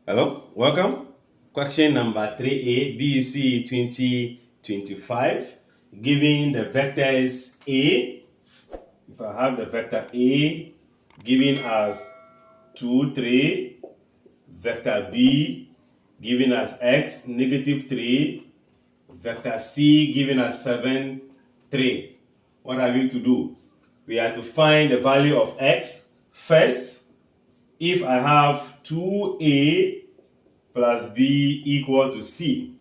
Hello, welcome. Question number 3A, BECE 2025. Given the vectors A, if I have the vector A given as 2, 3, vector B given as x, -3, vector C given as 7, 3. What are we to do? We are to find the value of x first. If I have 2A plus B equal to C,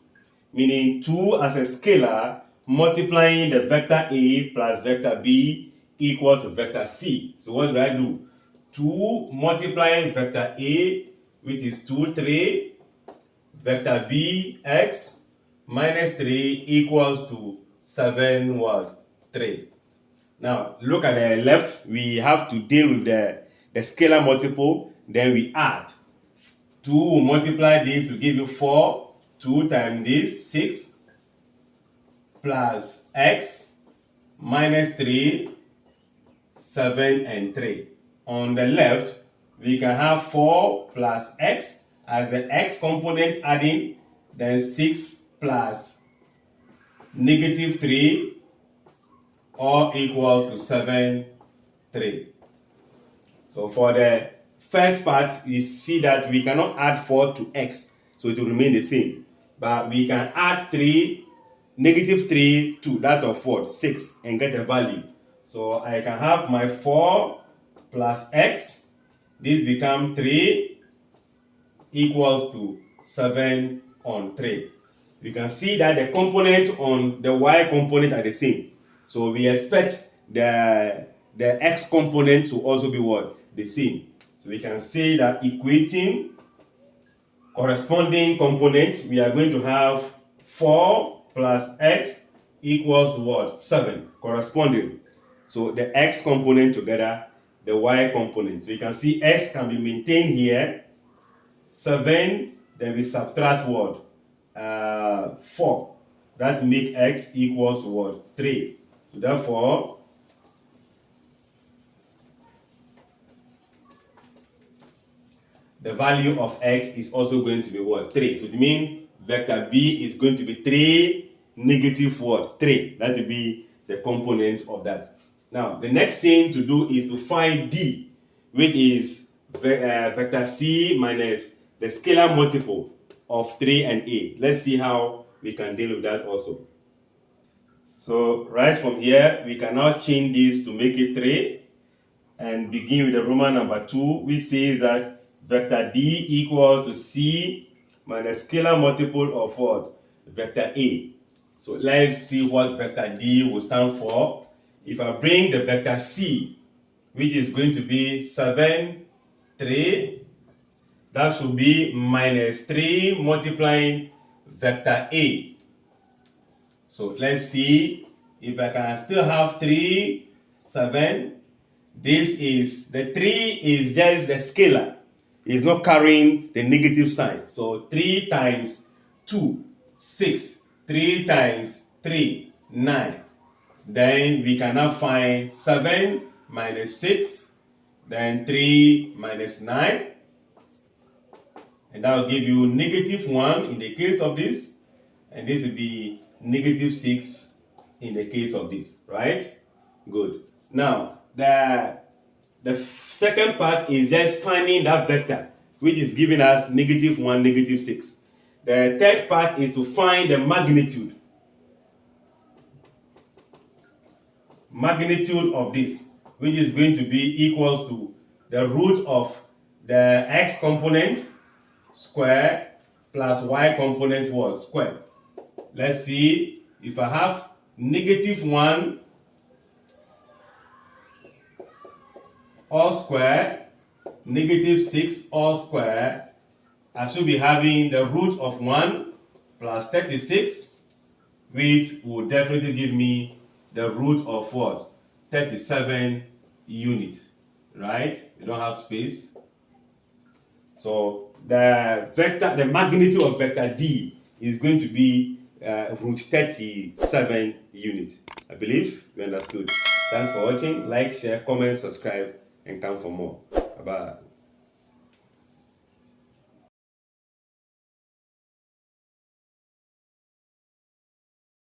meaning 2 as a scalar multiplying the vector A plus vector B equals to vector C. So what do I do? 2 multiplying vector A, which is 2, 3, vector B, x, minus 3 equals to 7, what? 3. Now, look at the left. We have to deal with the scalar multiple, then we add. 2 will multiply this to give you 4. 2 times this, 6, plus x, minus 3, 7, and 3. On the left, we can have 4 plus x as the x component adding, then 6 plus -3, all equals to 7, 3. So for the first part, you see that we cannot add 4 to x, so it will remain the same. But we can add 3, -3 to that of what? 6, and get a value. So I can have my 4 plus x. This becomes 3 equals to 7 on 3. You can see that the component on the y component are the same. So we expect the x component to also be what? The same. So we can say that equating corresponding components, we are going to have 4 plus x equals what? 7, corresponding. So the x component together, the y component. So you can see x can be maintained here. 7, then we subtract what? 4. That make x equals what? 3. So therefore, the value of x is also going to be what? 3. So it means vector B is going to be 3, negative what? 3. That will be the component of that. Now, the next thing to do is to find D, which is vector C minus the scalar multiple of 3 and A. Let's see how we can deal with that also. So right from here, we can now change this to make it 3 and begin with the Roman number 2, which says that vector D equals to C minus scalar multiple of what? Vector A. So let's see what vector D will stand for. If I bring the vector C, which is going to be 7, 3, that should be minus 3 multiplying vector A. So let's see if I can still have 3, 7. This is, the 3 is just the scalar. It's not carrying the negative sign. So 3 times 2, 6. 3 times 3, 9. Then we can now find 7 minus 6. Then 3 minus 9. And that will give you -1 in the case of this. And this will be -6 in the case of this, right? Good. Now, the second part is just finding that vector, which is giving us -1, -6. The third part is to find the magnitude of this, which is going to be equals to the root of the x component square plus y component what? Square. Let's see if I have -1 all square, -6 all square, I should be having the root of 1 plus 36, which will definitely give me the root of what? 37 units, right? You don't have space. So the magnitude of vector D is going to be root 37 units. I believe you understood. Thanks for watching. Like, share, comment, subscribe, and come for more. Bye-bye.